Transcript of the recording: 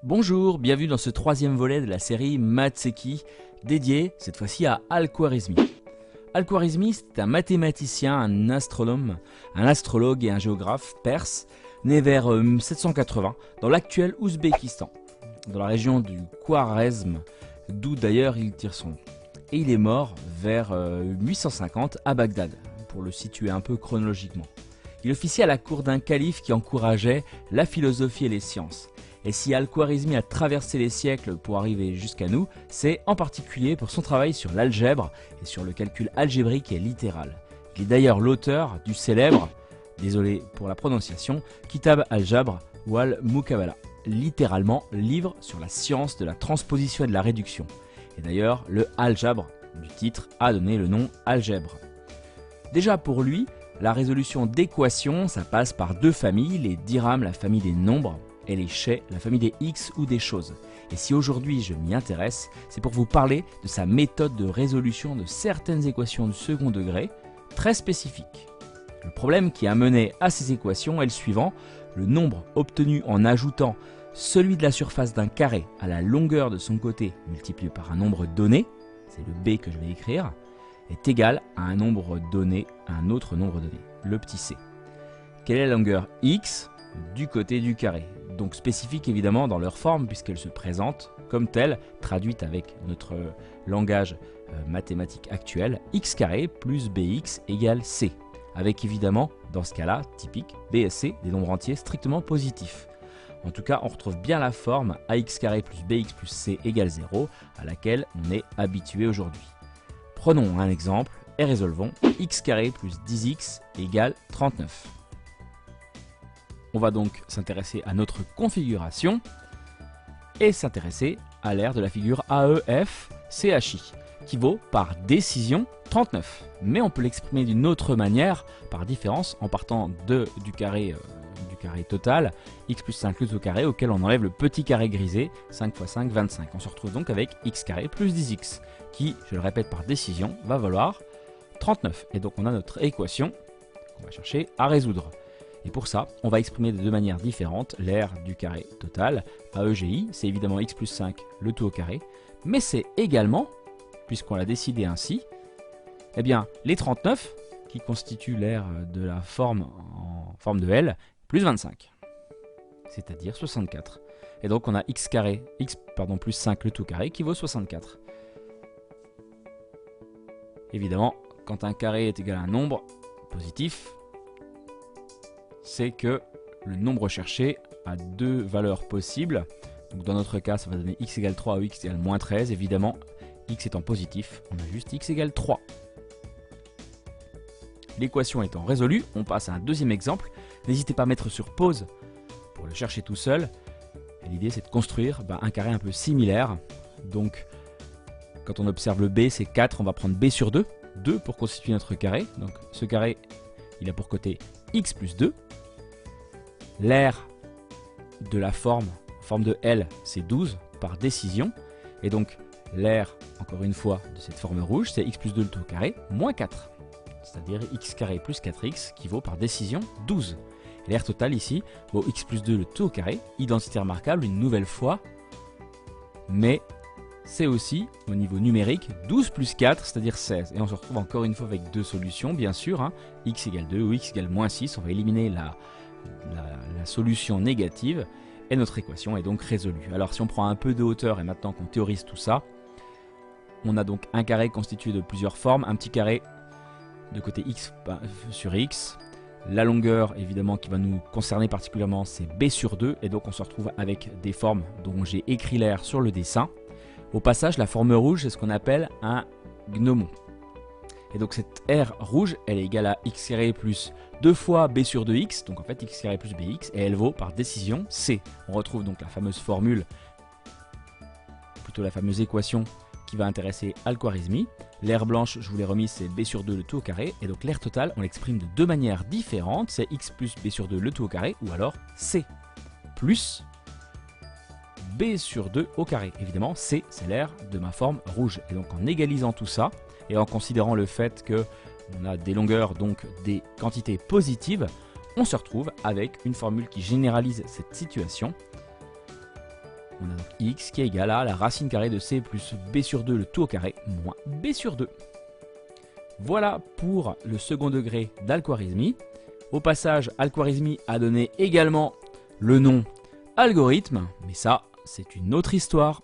Bonjour, bienvenue dans ce troisième volet de la série Maths-c'est-qui, dédié cette fois-ci à Al-Khwarizmi. Al-Khwarizmi, c'est un mathématicien, un astronome, un astrologue et un géographe perse, né vers 780 dans l'actuel Ouzbékistan, dans la région du Khwarezm, d'où d'ailleurs il tire son nom. Et il est mort vers 850 à Bagdad, pour le situer un peu chronologiquement. Il officiait à la cour d'un calife qui encourageait la philosophie et les sciences. Et si Al-Khwarizmi a traversé les siècles pour arriver jusqu'à nous, c'est en particulier pour son travail sur l'algèbre et sur le calcul algébrique et littéral. Il est d'ailleurs l'auteur du célèbre, désolé pour la prononciation, Kitab al-Jabr ou al-Mukabala, littéralement livre sur la science de la transposition et de la réduction. Et d'ailleurs, le al-Jabr du titre a donné le nom algèbre. Déjà pour lui, la résolution d'équations, ça passe par deux familles, les dirhams, la famille des nombres, et les chais, la famille des x ou des choses. Et si aujourd'hui je m'y intéresse, c'est pour vous parler de sa méthode de résolution de certaines équations de second degré, très spécifiques. Le problème qui a mené à ces équations est le suivant: le nombre obtenu en ajoutant celui de la surface d'un carré à la longueur de son côté multiplié par un nombre donné, c'est le b que je vais écrire, est égal à un nombre donné, à un autre nombre donné, le petit c. Quelle est la longueur x du côté du carré? Donc spécifique évidemment dans leur forme puisqu'elle se présente comme telle, traduite avec notre langage mathématique actuel, x carré plus bx égale c, avec évidemment dans ce cas-là typique b et c des nombres entiers strictement positifs. En tout cas on retrouve bien la forme ax carré plus bx plus c égale 0 à laquelle on est habitué aujourd'hui. Prenons un exemple et résolvons. X carré plus 10x égale 39. On va donc s'intéresser à notre configuration et s'intéresser à l'aire de la figure AEF-CHI qui vaut par décision 39. Mais on peut l'exprimer d'une autre manière par différence en partant du carré total, x plus 5 tout au carré auquel on enlève le petit carré grisé, 5 x 5, 25. On se retrouve donc avec x carré plus 10x qui, je le répète par décision, va valoir 39. Et donc on a notre équation qu'on va chercher à résoudre. Et pour ça, on va exprimer de deux manières différentes l'aire du carré total. AEGI, c'est évidemment x plus 5, le tout au carré. Mais c'est également, puisqu'on l'a décidé ainsi, eh bien, les 39, qui constituent l'aire de la forme en forme de L, plus 25, c'est-à-dire 64. Et donc on a x plus 5, le tout au carré, qui vaut 64. Évidemment, quand un carré est égal à un nombre positif, c'est que le nombre recherché a deux valeurs possibles. Donc dans notre cas, ça va donner x égale 3 ou x égale moins 13. Évidemment, x étant positif, on a juste x égale 3. L'équation étant résolue, on passe à un deuxième exemple. N'hésitez pas à mettre sur pause pour le chercher tout seul. L'idée, c'est de construire un carré un peu similaire. Donc, quand on observe le b, c'est 4, on va prendre b sur 2. 2 pour constituer notre carré. Donc ce carré, il a pour côté x plus 2. L'aire de la forme de L, c'est 12 par décision. Et donc l'aire, encore une fois, de cette forme rouge, c'est x plus 2 le tout au carré, moins 4. C'est-à-dire x carré plus 4x qui vaut par décision 12. Et l'aire totale ici vaut x plus 2 le tout au carré, identité remarquable une nouvelle fois. Mais c'est aussi, au niveau numérique, 12 plus 4, c'est-à-dire 16. Et on se retrouve encore une fois avec deux solutions, bien sûr. X égale 2 ou x égale moins 6. On va éliminer la solution négative. Et notre équation est donc résolue. Alors si on prend un peu de hauteur et maintenant qu'on théorise tout ça, on a donc un carré constitué de plusieurs formes. Un petit carré de côté x sur x. La longueur, évidemment, qui va nous concerner particulièrement, c'est b sur 2. Et donc on se retrouve avec des formes dont j'ai écrit l'aire sur le dessin. Au passage, la forme rouge, c'est ce qu'on appelle un gnomon. Et donc cette aire rouge, elle est égale à x carré plus 2 fois b sur 2x, donc en fait x carré plus bx, et elle vaut par décision c. On retrouve donc la fameuse formule, plutôt la fameuse équation qui va intéresser Al-Khwarizmi. L'aire blanche, je vous l'ai remise, c'est b sur 2 le tout au carré, et donc l'aire totale, on l'exprime de deux manières différentes, c'est x plus b sur 2 le tout au carré, ou alors c plus b sur 2 au carré. Évidemment, c, c'est l'aire de ma forme rouge. Et donc en égalisant tout ça, et en considérant le fait qu'on a des longueurs, donc des quantités positives, on se retrouve avec une formule qui généralise cette situation. On a donc x qui est égal à la racine carrée de c plus b sur 2 le tout au carré moins b sur 2. Voilà pour le second degré d'Al-Khwarizmi. Au passage, Al-Khwarizmi a donné également le nom algorithme, mais ça, c'est une autre histoire.